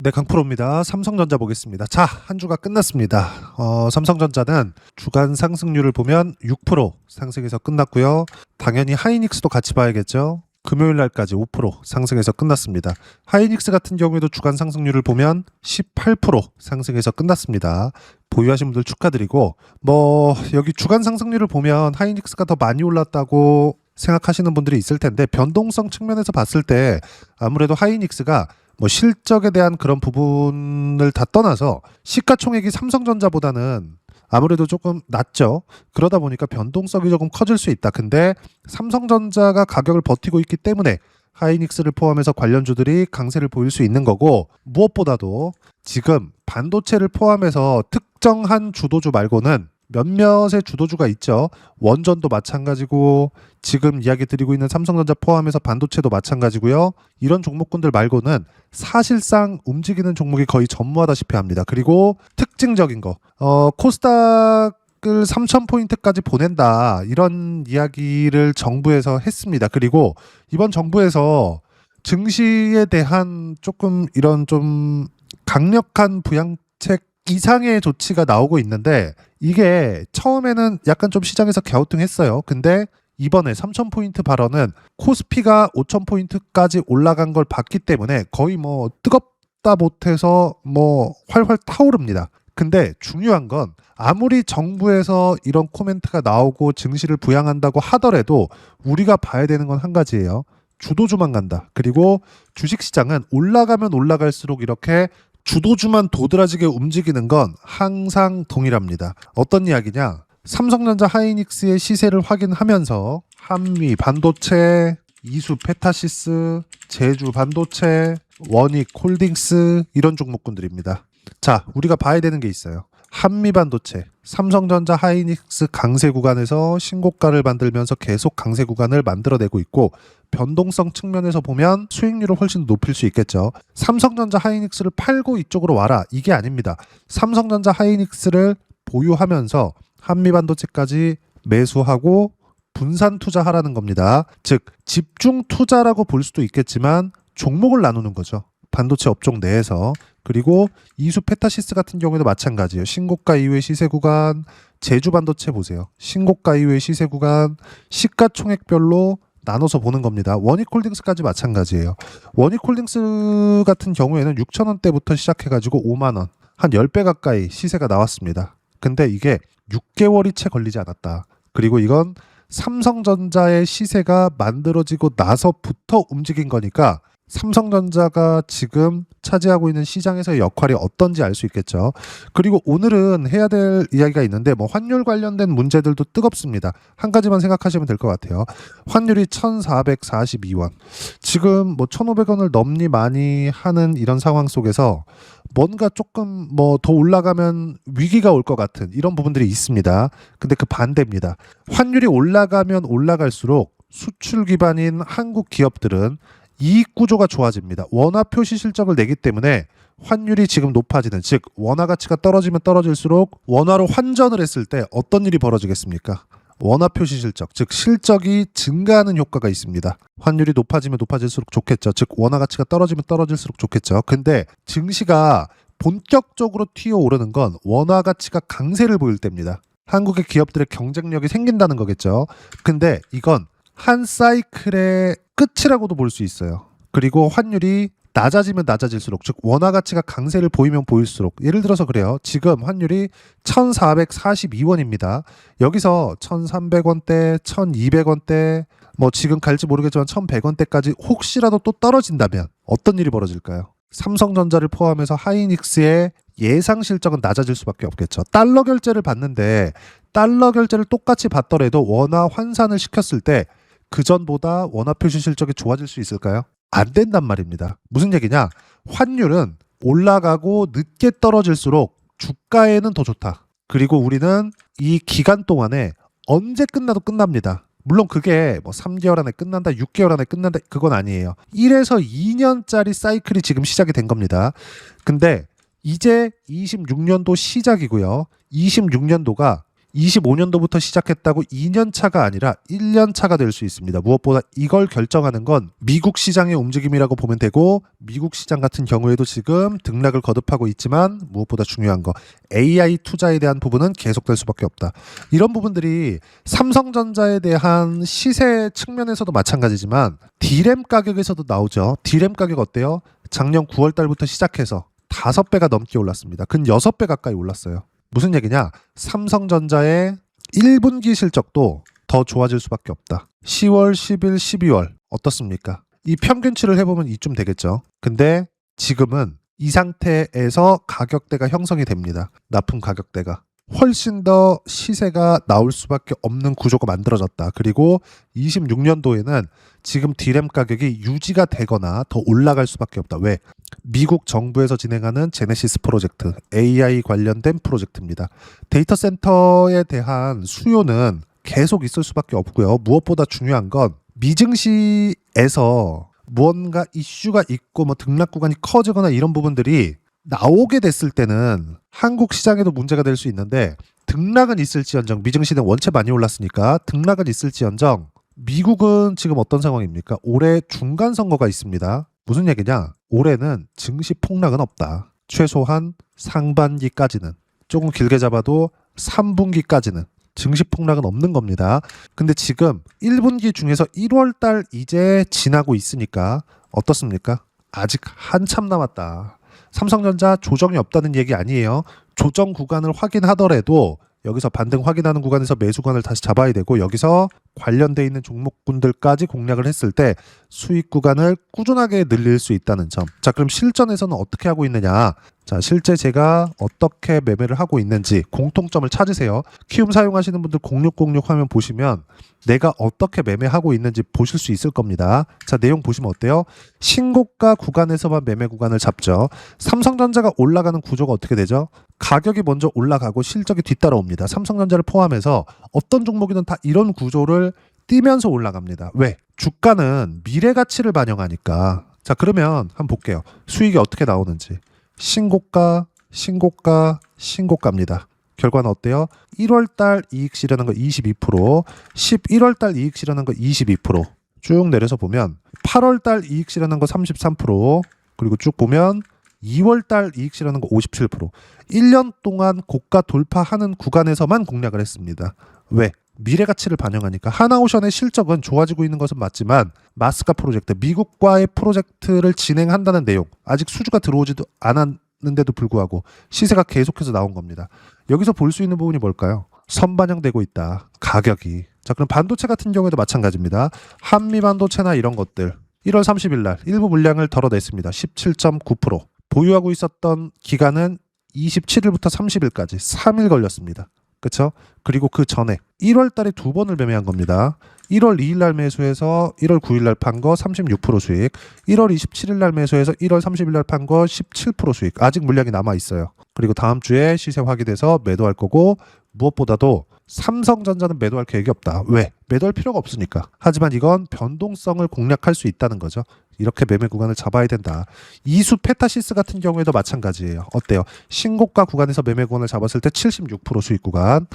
네, 강프로입니다. 삼성전자 보겠습니다. 자, 한 주가 끝났습니다. 삼성전자는 주간 상승률을 보면 6% 상승해서 끝났고요. 당연히 하이닉스도 같이 봐야겠죠. 금요일 날까지 5% 상승해서 끝났습니다. 하이닉스 같은 경우에도 주간 상승률을 보면 18% 상승해서 끝났습니다. 보유하신 분들 축하드리고, 여기 주간 상승률을 보면 하이닉스가 더 많이 올랐다고 생각하시는 분들이 있을 텐데, 변동성 측면에서 봤을 때 아무래도 하이닉스가 실적에 대한 그런 부분을 다 떠나서 시가총액이 삼성전자보다는 아무래도 조금 낮죠. 그러다 보니까 변동성이 조금 커질 수 있다. 근데 삼성전자가 가격을 버티고 있기 때문에 하이닉스를 포함해서 관련주들이 강세를 보일 수 있는 거고, 무엇보다도 지금 반도체를 포함해서 특정한 주도주 말고는 몇몇의 주도주가 있죠. 원전도 마찬가지고 지금 이야기 드리고 있는 삼성전자 포함해서 반도체도 마찬가지고요. 이런 종목군들 말고는 사실상 움직이는 종목이 거의 전무하다시피 합니다. 그리고 특징적인 거, 코스닥을 3,000포인트까지 보낸다, 이런 이야기를 정부에서 했습니다. 그리고 이번 정부에서 증시에 대한 조금 이런 좀 강력한 부양책 이상의 조치가 나오고 있는데, 이게 처음에는 약간 좀 시장에서 갸우뚱했어요. 근데 이번에 3,000포인트 발언은 코스피가 5,000포인트까지 올라간 걸 봤기 때문에 거의 뜨겁다 못해서 활활 타오릅니다. 근데 중요한 건 아무리 정부에서 이런 코멘트가 나오고 증시를 부양한다고 하더라도 우리가 봐야 되는 건 한 가지예요. 주도주만 간다. 그리고 주식시장은 올라가면 올라갈수록 이렇게 주도주만 도드라지게 움직이는 건 항상 동일합니다. 어떤 이야기냐? 삼성전자 하이닉스의 시세를 확인하면서 한미 반도체, 이수 페타시스, 제주 반도체, 원익 홀딩스, 이런 종목군들입니다. 자, 우리가 봐야 되는 게 있어요. 한미 반도체, 삼성전자 하이닉스 강세 구간에서 신고가를 만들면서 계속 강세 구간을 만들어내고 있고, 변동성 측면에서 보면 수익률을 훨씬 높일 수 있겠죠. 삼성전자 하이닉스를 팔고 이쪽으로 와라, 이게 아닙니다. 삼성전자 하이닉스를 보유하면서 한미반도체까지 매수하고 분산 투자하라는 겁니다. 즉 집중 투자라고 볼 수도 있겠지만 종목을 나누는 거죠. 반도체 업종 내에서. 그리고 이수 페타시스 같은 경우에도 마찬가지예요. 신고가 이후의 시세 구간, 제주 반도체 보세요. 신고가 이후의 시세 구간, 시가총액별로 나눠서 보는 겁니다. 원익홀딩스까지 마찬가지예요. 원익홀딩스 같은 경우에는 6,000원대부터 시작해가지고 5만원, 한 10배 가까이 시세가 나왔습니다. 근데 이게 6개월이 채 걸리지 않았다. 그리고 이건 삼성전자의 시세가 만들어지고 나서부터 움직인 거니까 삼성전자가 지금 차지하고 있는 시장에서의 역할이 어떤지 알 수 있겠죠. 그리고 오늘은 해야 될 이야기가 있는데, 환율 관련된 문제들도 뜨겁습니다. 한 가지만 생각하시면 될 것 같아요. 환율이 1,442원. 지금 1,500원을 넘니 많이 하는 이런 상황 속에서 뭔가 조금 더 올라가면 위기가 올 것 같은 이런 부분들이 있습니다. 근데 그 반대입니다. 환율이 올라가면 올라갈수록 수출 기반인 한국 기업들은 이익 구조가 좋아집니다. 원화 표시 실적을 내기 때문에 환율이 지금 높아지는, 즉 원화 가치가 떨어지면 떨어질수록 원화로 환전을 했을 때 어떤 일이 벌어지겠습니까? 원화 표시 실적, 즉 실적이 증가하는 효과가 있습니다. 환율이 높아지면 높아질수록 좋겠죠. 즉 원화 가치가 떨어지면 떨어질수록 좋겠죠. 근데 증시가 본격적으로 튀어오르는 건 원화 가치가 강세를 보일 때입니다. 한국의 기업들의 경쟁력이 생긴다는 거겠죠. 근데 이건 한 사이클의 끝이라고도 볼 수 있어요. 그리고 환율이 낮아지면 낮아질수록, 즉 원화 가치가 강세를 보이면 보일수록, 예를 들어서 그래요. 지금 환율이 1,442원입니다. 여기서 1,300원대, 1,200원대, 지금 갈지 모르겠지만 1,100원대까지 혹시라도 또 떨어진다면 어떤 일이 벌어질까요? 삼성전자를 포함해서 하이닉스의 예상 실적은 낮아질 수밖에 없겠죠. 달러 결제를 받는데 달러 결제를 똑같이 받더라도 원화 환산을 시켰을 때 그전보다 원화 표시 실적이 좋아질 수 있을까요? 안 된단 말입니다. 무슨 얘기냐? 환율은 올라가고 늦게 떨어질수록 주가에는 더 좋다. 그리고 우리는 이 기간 동안에 언제 끝나도 끝납니다. 물론 그게 3개월 안에 끝난다, 6개월 안에 끝난다, 그건 아니에요. 1에서 2년짜리 사이클이 지금 시작이 된 겁니다. 근데 이제 26년도 시작이고요. 26년도가 25년도부터 시작했다고 2년 차가 아니라 1년 차가 될 수 있습니다. 무엇보다 이걸 결정하는 건 미국 시장의 움직임이라고 보면 되고, 미국 시장 같은 경우에도 지금 등락을 거듭하고 있지만 무엇보다 중요한 거 AI 투자에 대한 부분은 계속될 수밖에 없다. 이런 부분들이 삼성전자에 대한 시세 측면에서도 마찬가지지만 D램 가격에서도 나오죠. D램 가격 어때요? 작년 9월 달부터 시작해서 5배가 넘게 올랐습니다. 근 6배 가까이 올랐어요. 무슨 얘기냐? 삼성전자의 1분기 실적도 더 좋아질 수밖에 없다. 10월, 11, 12월 어떻습니까? 이 평균치를 해보면 이쯤 되겠죠. 근데 지금은 이 상태에서 가격대가 형성이 됩니다. 납품 가격대가. 훨씬 더 시세가 나올 수밖에 없는 구조가 만들어졌다. 그리고 26년도에는 지금 D램 가격이 유지가 되거나 더 올라갈 수밖에 없다. 왜? 미국 정부에서 진행하는 제네시스 프로젝트, AI 관련된 프로젝트입니다. 데이터 센터에 대한 수요는 계속 있을 수밖에 없고요. 무엇보다 중요한 건 미증시에서 무언가 이슈가 있고 뭐 등락 구간이 커지거나 이런 부분들이 나오게 됐을 때는 한국 시장에도 문제가 될 수 있는데, 등락은 있을지언정, 미증시는 원체 많이 올랐으니까 등락은 있을지언정, 미국은 지금 어떤 상황입니까? 올해 중간 선거가 있습니다. 무슨 얘기냐? 올해는 증시 폭락은 없다. 최소한 상반기까지는, 조금 길게 잡아도 3분기까지는 증시 폭락은 없는 겁니다. 근데 지금 1분기 중에서 1월달 이제 지나고 있으니까 어떻습니까? 아직 한참 남았다. 삼성전자 조정이 없다는 얘기 아니에요. 조정 구간을 확인하더라도 여기서 반등 확인하는 구간에서 매수 구간을 다시 잡아야 되고, 여기서 관련돼 있는 종목군들까지 공략을 했을 때 수익 구간을 꾸준하게 늘릴 수 있다는 점. 자, 그럼 실전에서는 어떻게 하고 있느냐? 자, 실제 제가 어떻게 매매를 하고 있는지 공통점을 찾으세요. 키움 사용하시는 분들 0606 화면 보시면 내가 어떻게 매매하고 있는지 보실 수 있을 겁니다. 자, 내용 보시면 어때요? 신고가 구간에서만 매매 구간을 잡죠. 삼성전자가 올라가는 구조가 어떻게 되죠? 가격이 먼저 올라가고 실적이 뒤따라옵니다. 삼성전자를 포함해서 어떤 종목이든 다 이런 구조를 띄면서 올라갑니다. 왜? 주가는 미래 가치를 반영하니까. 자, 그러면 한번 볼게요. 수익이 어떻게 나오는지. 신고가, 신고가, 신고가입니다. 결과는 어때요? 1월달 이익 실현한 거 22%, 11월달 이익 실현한 거 22%. 쭉 내려서 보면 8월달 이익 실현한 거 33%, 그리고 쭉 보면 2월달 이익 실현한 거 57%. 1년 동안 고가 돌파하는 구간에서만 공략을 했습니다. 왜? 미래 가치를 반영하니까. 하나오션의 실적은 좋아지고 있는 것은 맞지만 마스카 프로젝트, 미국과의 프로젝트를 진행한다는 내용, 아직 수주가 들어오지도 않았는데도 불구하고 시세가 계속해서 나온 겁니다. 여기서 볼 수 있는 부분이 뭘까요? 선반영되고 있다. 가격이. 자, 그럼 반도체 같은 경우에도 마찬가지입니다. 한미 반도체나 이런 것들 1월 30일 날 일부 물량을 덜어냈습니다. 17.9%. 보유하고 있었던 기간은 27일부터 30일까지 3일 걸렸습니다. 그렇죠? 그리고 그 전에 1월 달에 2번을 매매한 겁니다. 1월 2일 날 매수해서 1월 9일 날 판 거 36% 수익, 1월 27일 날 매수해서 1월 30일 날 판 거 17% 수익. 아직 물량이 남아 있어요. 그리고 다음 주에 시세 확인돼서 매도할 거고, 무엇보다도 삼성전자는 매도할 계획이 없다. 왜? 매도할 필요가 없으니까. 하지만 이건 변동성을 공략할 수 있다는 거죠. 이렇게 매매 구간을 잡아야 된다. 이수 페타시스 같은 경우에도 마찬가지예요. 어때요? 신고가 구간에서 매매 구간을 잡았을 때 76% 수익 구간.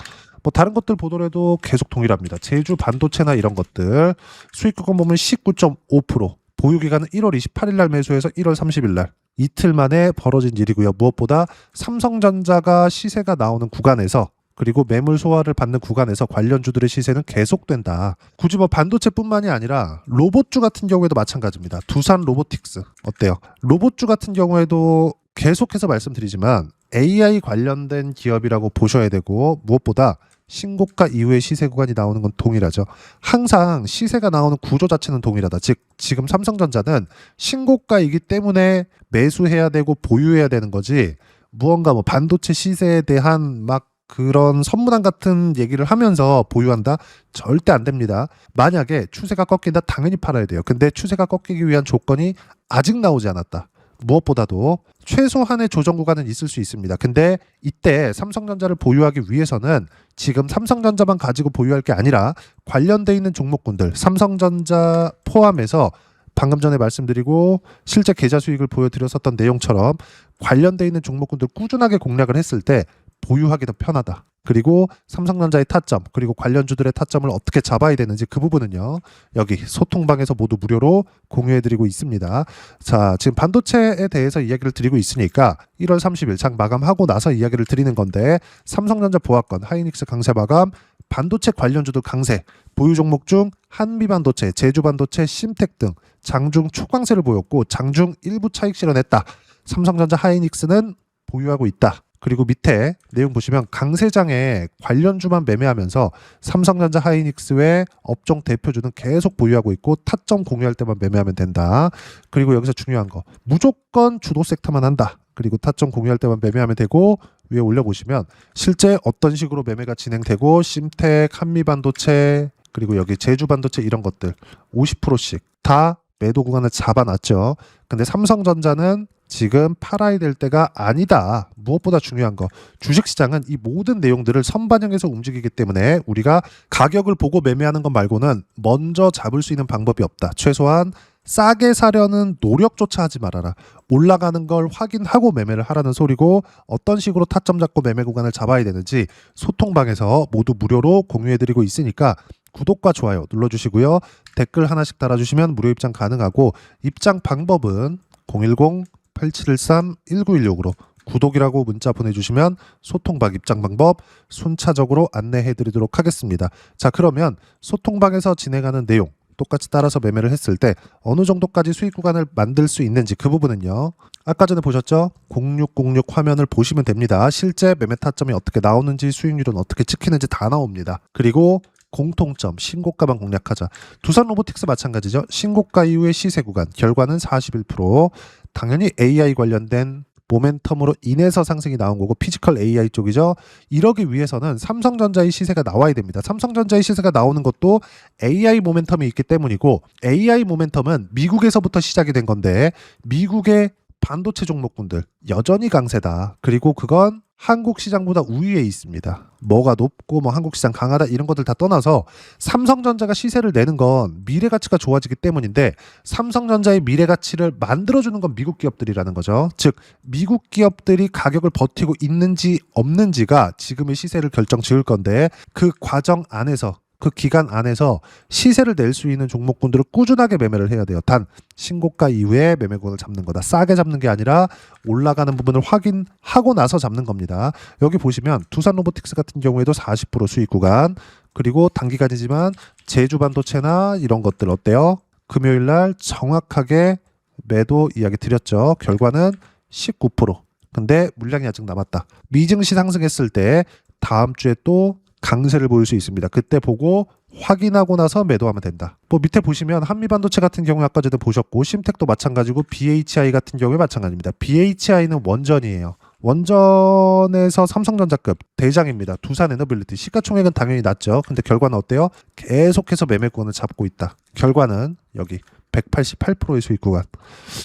뭐 다른 것들 보더라도 계속 동일합니다. 제주 반도체나 이런 것들 수익 구간 보면 19.5%. 보유 기간은 1월 28일 날 매수해서 1월 30일 날. 이틀 만에 벌어진 일이고요. 무엇보다 삼성전자가 시세가 나오는 구간에서, 그리고 매물 소화를 받는 구간에서 관련주들의 시세는 계속된다. 굳이 뭐 반도체뿐만이 아니라 로봇주 같은 경우에도 마찬가지입니다. 두산 로보틱스 어때요? 로봇주 같은 경우에도 계속해서 말씀드리지만 AI 관련된 기업이라고 보셔야 되고, 무엇보다 신고가 이후에 시세 구간이 나오는 건 동일하죠. 항상 시세가 나오는 구조 자체는 동일하다. 즉 지금 삼성전자는 신고가이기 때문에 매수해야 되고 보유해야 되는 거지, 무언가 뭐 반도체 시세에 대한 막 그런 선문안 같은 얘기를 하면서 보유한다? 절대 안 됩니다. 만약에 추세가 꺾인다? 당연히 팔아야 돼요. 근데 추세가 꺾이기 위한 조건이 아직 나오지 않았다. 무엇보다도 최소한의 조정 구간은 있을 수 있습니다. 근데 이때 삼성전자를 보유하기 위해서는 지금 삼성전자만 가지고 보유할 게 아니라 관련돼 있는 종목군들, 삼성전자 포함해서 방금 전에 말씀드리고 실제 계좌 수익을 보여드렸었던 내용처럼 관련돼 있는 종목군들 꾸준하게 공략을 했을 때 보유하기 더 편하다. 그리고 삼성전자의 타점, 그리고 관련주들의 타점을 어떻게 잡아야 되는지 그 부분은요, 여기 소통방에서 모두 무료로 공유해드리고 있습니다. 자, 지금 반도체에 대해서 이야기를 드리고 있으니까 1월 30일 장 마감하고 나서 이야기를 드리는 건데, 삼성전자 보합권, 하이닉스 강세 마감, 반도체 관련주도 강세, 보유 종목 중 한미반도체, 제주반도체, 심텍 등 장중 초강세를 보였고 장중 일부 차익 실현했다. 삼성전자, 하이닉스는 보유하고 있다. 그리고 밑에 내용 보시면 강세장에 관련주만 매매하면서 삼성전자, 하이닉스 외 업종 대표주는 계속 보유하고 있고 타점 공유할 때만 매매하면 된다. 그리고 여기서 중요한 거, 무조건 주도 섹터만 한다. 그리고 타점 공유할 때만 매매하면 되고, 위에 올려보시면 실제 어떤 식으로 매매가 진행되고 심텍, 한미반도체, 그리고 여기 제주반도체 이런 것들 50%씩 다 매도 구간을 잡아놨죠. 근데 삼성전자는 지금 팔아야 될 때가 아니다. 무엇보다 중요한 거, 주식시장은 이 모든 내용들을 선반영해서 움직이기 때문에 우리가 가격을 보고 매매하는 것 말고는 먼저 잡을 수 있는 방법이 없다. 최소한 싸게 사려는 노력조차 하지 말아라. 올라가는 걸 확인하고 매매를 하라는 소리고, 어떤 식으로 타점 잡고 매매 구간을 잡아야 되는지 소통방에서 모두 무료로 공유해드리고 있으니까 구독과 좋아요 눌러주시고요. 댓글 하나씩 달아주시면 무료 입장 가능하고, 입장 방법은 010-8713-1916으로 구독이라고 문자 보내주시면 소통방 입장 방법 순차적으로 안내해드리도록 하겠습니다. 자, 그러면 소통방에서 진행하는 내용 똑같이 따라서 매매를 했을 때 어느 정도까지 수익 구간을 만들 수 있는지 그 부분은요, 아까 전에 보셨죠? 0606 화면을 보시면 됩니다. 실제 매매 타점이 어떻게 나오는지, 수익률은 어떻게 찍히는지 다 나옵니다. 그리고 공통점, 신고가만 공략하자. 두산 로보틱스 마찬가지죠. 신고가 이후의 시세 구간, 결과는 41%. 당연히 AI 관련된 모멘텀으로 인해서 상승이 나온 거고, 피지컬 AI 쪽이죠. 이러기 위해서는 삼성전자의 시세가 나와야 됩니다. 삼성전자의 시세가 나오는 것도 AI 모멘텀이 있기 때문이고, AI 모멘텀은 미국에서부터 시작이 된 건데, 미국의 반도체 종목군들 여전히 강세다. 그리고 그건 한국 시장보다 우위에 있습니다. 뭐가 높고 뭐 한국 시장 강하다 이런 것들 다 떠나서 삼성전자가 시세를 내는 건 미래 가치가 좋아지기 때문인데, 삼성전자의 미래 가치를 만들어주는 건 미국 기업들이라는 거죠. 즉 미국 기업들이 가격을 버티고 있는지 없는지가 지금의 시세를 결정 지을 건데, 그 과정 안에서, 그 기간 안에서 시세를 낼 수 있는 종목군들을 꾸준하게 매매를 해야 돼요. 단 신고가 이후에 매매권을 잡는 거다. 싸게 잡는 게 아니라 올라가는 부분을 확인하고 나서 잡는 겁니다. 여기 보시면 두산 로보틱스 같은 경우에도 40% 수익 구간, 그리고 단기간이지만 제주반도체나 이런 것들 어때요? 금요일날 정확하게 매도 이야기 드렸죠. 결과는 19%. 근데 물량이 아직 남았다. 미증시 상승했을 때 다음 주에 또 강세를 보일 수 있습니다. 그때 보고 확인하고 나서 매도하면 된다. 뭐 밑에 보시면 한미반도체 같은 경우에 아까 전에 보셨고, 심텍도 마찬가지고, BHI 같은 경우에 마찬가지입니다. BHI는 원전이에요. 원전에서 삼성전자급 대장입니다. 두산 에너빌리티 시가총액은 당연히 낮죠. 근데 결과는 어때요? 계속해서 매매권을 잡고 있다. 결과는 여기 188%의 수익 구간.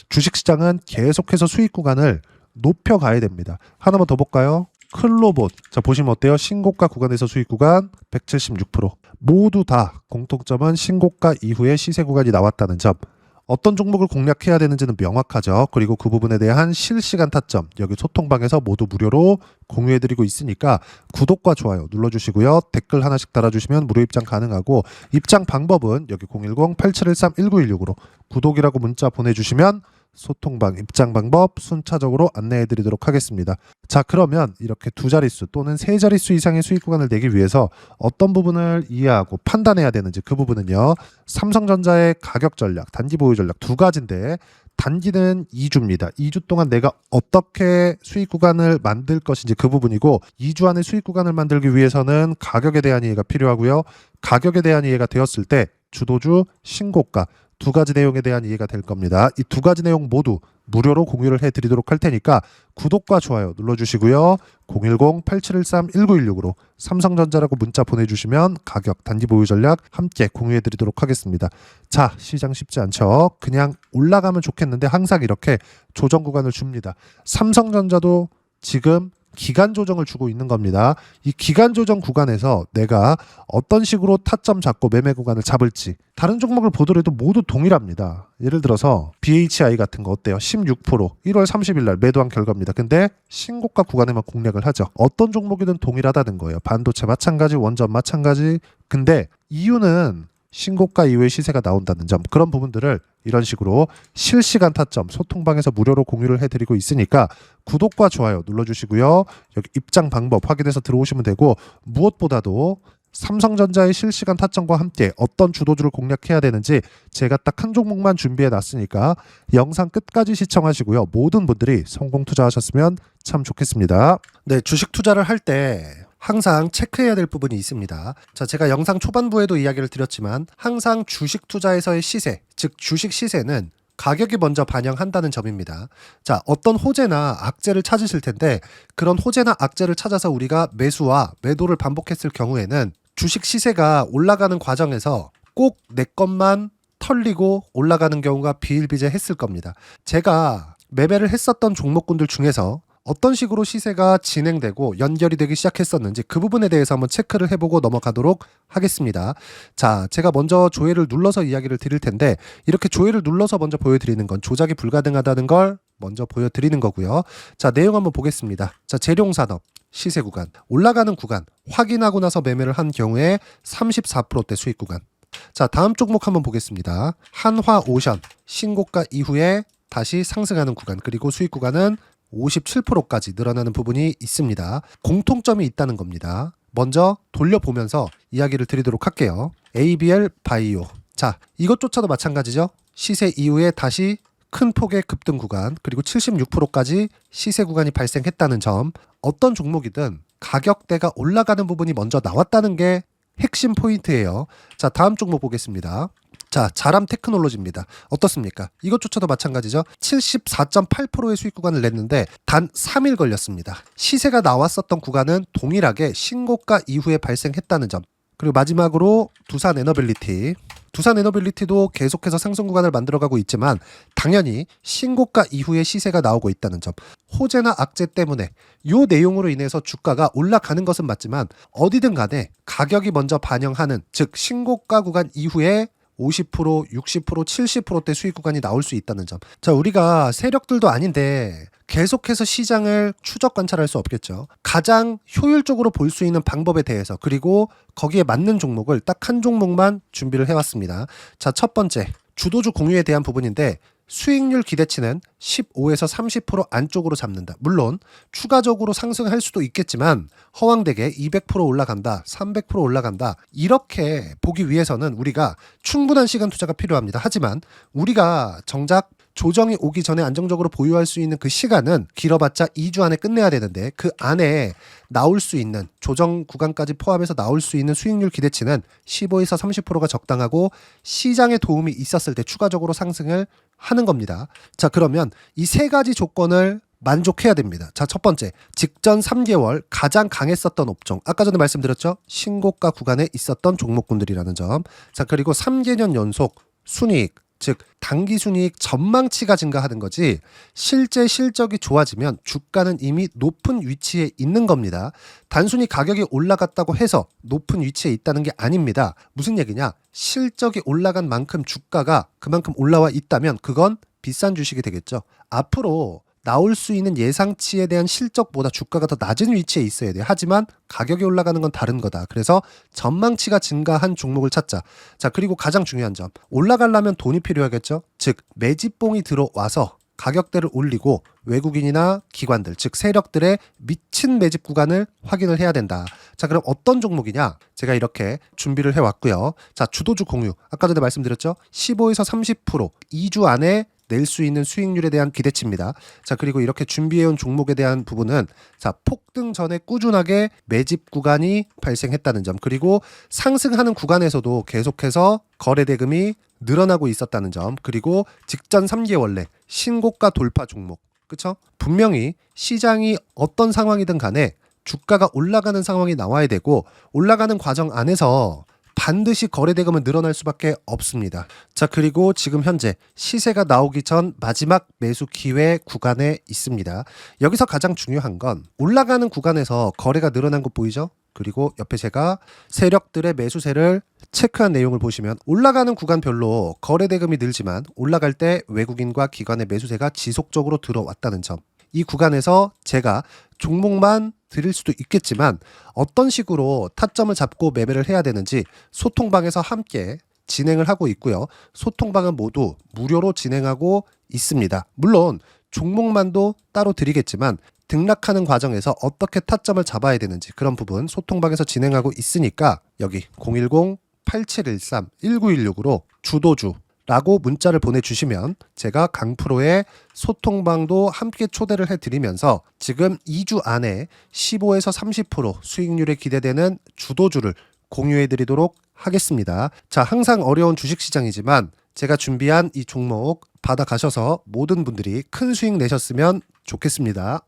주식시장은 계속해서 수익 구간을 높여가야 됩니다. 하나만 더 볼까요? 클로봇. 자, 보시면 어때요? 신고가 구간에서 수익 구간 176%. 모두 다 공통점은 신고가 이후에 시세 구간이 나왔다는 점. 어떤 종목을 공략해야 되는지는 명확하죠. 그리고 그 부분에 대한 실시간 타점 여기 소통방에서 모두 무료로 공유해드리고 있으니까 구독과 좋아요 눌러주시고요. 댓글 하나씩 달아주시면 무료 입장 가능하고, 입장 방법은 여기 010-8713-1916으로 구독이라고 문자 보내주시면 소통방 입장 방법 순차적으로 안내해드리도록 하겠습니다. 자, 그러면 이렇게 두 자릿수 또는 세 자릿수 이상의 수익 구간을 내기 위해서 어떤 부분을 이해하고 판단해야 되는지 그 부분은요, 삼성전자의 가격 전략, 단기 보유 전략 두 가지인데, 단기는 2주입니다. 2주 동안 내가 어떻게 수익 구간을 만들 것인지 그 부분이고, 2주 안에 수익 구간을 만들기 위해서는 가격에 대한 이해가 필요하고요. 가격에 대한 이해가 되었을 때 주도주, 신고가 두 가지 내용에 대한 이해가 될 겁니다. 이 두 가지 내용 모두 무료로 공유를 해드리도록 할 테니까 구독과 좋아요 눌러주시고요. 010-8713-1916으로 삼성전자라고 문자 보내주시면 가격, 단기 보유 전략 함께 공유해드리도록 하겠습니다. 자, 시장 쉽지 않죠. 그냥 올라가면 좋겠는데 항상 이렇게 조정 구간을 줍니다. 삼성전자도 지금 기간 조정을 주고 있는 겁니다. 이 기간 조정 구간에서 내가 어떤 식으로 타점 잡고 매매 구간을 잡을지 다른 종목을 보더라도 모두 동일합니다. 예를 들어서 BHI 같은 거 어때요? 16% 1월 30일 날 매도한 결과입니다. 근데 신고가 구간에만 공략을 하죠. 어떤 종목이든 동일하다는 거예요. 반도체 마찬가지, 원전 마찬가지. 근데 이유는 신고가 이후에 시세가 나온다는 점, 그런 부분들을 이런 식으로 실시간 타점 소통방에서 무료로 공유를 해드리고 있으니까 구독과 좋아요 눌러주시고요. 여기 입장 방법 확인해서 들어오시면 되고, 무엇보다도 삼성전자의 실시간 타점과 함께 어떤 주도주를 공략해야 되는지 제가 딱 한 종목만 준비해 놨으니까 영상 끝까지 시청하시고요. 모든 분들이 성공 투자하셨으면 참 좋겠습니다. 네, 주식 투자를 할 때 항상 체크해야 될 부분이 있습니다. 자, 제가 영상 초반부에도 이야기를 드렸지만 항상 주식 투자에서의 시세, 즉 주식 시세는 가격이 먼저 반영한다는 점입니다. 자, 어떤 호재나 악재를 찾으실 텐데 그런 호재나 악재를 찾아서 우리가 매수와 매도를 반복했을 경우에는 주식 시세가 올라가는 과정에서 꼭 내 것만 털리고 올라가는 경우가 비일비재했을 겁니다. 제가 매매를 했었던 종목군들 중에서 어떤 식으로 시세가 진행되고 연결이 되기 시작했었는지 그 부분에 대해서 한번 체크를 해보고 넘어가도록 하겠습니다. 자, 제가 먼저 조회를 눌러서 이야기를 드릴 텐데 이렇게 조회를 눌러서 먼저 보여드리는 건 조작이 불가능하다는 걸 먼저 보여드리는 거고요. 자, 내용 한번 보겠습니다. 자, 재룡산업 시세 구간, 올라가는 구간 확인하고 나서 매매를 한 경우에 34%대 수익 구간. 자, 다음 종목 한번 보겠습니다. 한화오션 신고가 이후에 다시 상승하는 구간, 그리고 수익 구간은 57%까지 늘어나는 부분이 있습니다. 공통점이 있다는 겁니다. 먼저 돌려보면서 이야기를 드리도록 할게요. ABL 바이오. 자, 이것조차도 마찬가지죠. 시세 이후에 다시 큰 폭의 급등 구간, 그리고 76%까지 시세 구간이 발생했다는 점. 어떤 종목이든 가격대가 올라가는 부분이 먼저 나왔다는 게 핵심 포인트예요. 자, 다음 종목 보겠습니다. 자, 자람 테크놀로지입니다. 어떻습니까? 이것조차도 마찬가지죠. 74.8%의 수익 구간을 냈는데 단 3일 걸렸습니다. 시세가 나왔었던 구간은 동일하게 신고가 이후에 발생했다는 점. 그리고 마지막으로 두산 에너빌리티. 두산 에너빌리티도 계속해서 상승 구간을 만들어가고 있지만 당연히 신고가 이후에 시세가 나오고 있다는 점. 호재나 악재 때문에 이 내용으로 인해서 주가가 올라가는 것은 맞지만 어디든 간에 가격이 먼저 반영하는, 즉 신고가 구간 이후에 50%, 60%, 70%대 수익 구간이 나올 수 있다는 점. 자, 우리가 세력들도 아닌데 계속해서 시장을 추적 관찰할 수 없겠죠. 가장 효율적으로 볼 수 있는 방법에 대해서, 그리고 거기에 맞는 종목을 딱 한 종목만 준비를 해왔습니다. 자, 첫 번째 주도주 공유에 대한 부분인데 수익률 기대치는 15에서 30% 안쪽으로 잡는다. 물론 추가적으로 상승할 수도 있겠지만 허황되게 200% 올라간다, 300% 올라간다, 이렇게 보기 위해서는 우리가 충분한 시간 투자가 필요합니다. 하지만 우리가 정작 조정이 오기 전에 안정적으로 보유할 수 있는 그 시간은 길어봤자 2주 안에 끝내야 되는데 그 안에 나올 수 있는 조정 구간까지 포함해서 나올 수 있는 수익률 기대치는 15에서 30%가 적당하고 시장에 도움이 있었을 때 추가적으로 상승을 하는 겁니다. 자, 그러면 이 세 가지 조건을 만족해야 됩니다. 자, 첫 번째, 직전 3개월 가장 강했었던 업종. 아까 전에 말씀드렸죠? 신고가 구간에 있었던 종목군들이라는 점. 자, 그리고 3개년 연속 순이익, 즉 단기 순이익 전망치가 증가하는 거지 실제 실적이 좋아지면 주가는 이미 높은 위치에 있는 겁니다. 단순히 가격이 올라갔다고 해서 높은 위치에 있다는 게 아닙니다. 무슨 얘기냐? 실적이 올라간 만큼 주가가 그만큼 올라와 있다면 그건 비싼 주식이 되겠죠. 앞으로 나올 수 있는 예상치에 대한 실적보다 주가가 더 낮은 위치에 있어야 돼요. 하지만 가격이 올라가는 건 다른 거다. 그래서 전망치가 증가한 종목을 찾자. 자, 그리고 가장 중요한 점. 올라가려면 돈이 필요하겠죠. 즉 매집봉이 들어와서 가격대를 올리고 외국인이나 기관들, 즉 세력들의 미친 매집 구간을 확인을 해야 된다. 자, 그럼 어떤 종목이냐? 제가 이렇게 준비를 해왔고요. 자, 주도주 공유. 아까 전에 말씀드렸죠. 15에서 30% 2주 안에 낼 수 있는 수익률에 대한 기대치입니다. 자, 그리고 이렇게 준비해온 종목에 대한 부분은 자, 폭등 전에 꾸준하게 매집 구간이 발생했다는 점, 그리고 상승하는 구간에서도 계속해서 거래 대금이 늘어나고 있었다는 점, 그리고 직전 3개월 내 신고가 돌파 종목. 그쵸? 분명히 시장이 어떤 상황이든 간에 주가가 올라가는 상황이 나와야 되고 올라가는 과정 안에서 반드시 거래대금은 늘어날 수밖에 없습니다. 자, 그리고 지금 현재 시세가 나오기 전 마지막 매수 기회 구간에 있습니다. 여기서 가장 중요한 건 올라가는 구간에서 거래가 늘어난 거 보이죠? 그리고 옆에 제가 세력들의 매수세를 체크한 내용을 보시면 올라가는 구간별로 거래대금이 늘지만 올라갈 때 외국인과 기관의 매수세가 지속적으로 들어왔다는 점. 이 구간에서 제가 종목만 드릴 수도 있겠지만 어떤 식으로 타점을 잡고 매매를 해야 되는지 소통방에서 함께 진행을 하고 있고요. 소통방은 모두 무료로 진행하고 있습니다. 물론 종목만도 따로 드리겠지만 등락하는 과정에서 어떻게 타점을 잡아야 되는지 그런 부분 소통방에서 진행하고 있으니까 여기 010-8713-1916으로 주도주라고 문자를 보내주시면 제가 강프로의 소통방도 함께 초대를 해드리면서 지금 2주 안에 15에서 30% 수익률이 기대되는 주도주를 공유해드리도록 하겠습니다. 자, 항상 어려운 주식시장이지만 제가 준비한 이 종목 받아가셔서 모든 분들이 큰 수익 내셨으면 좋겠습니다.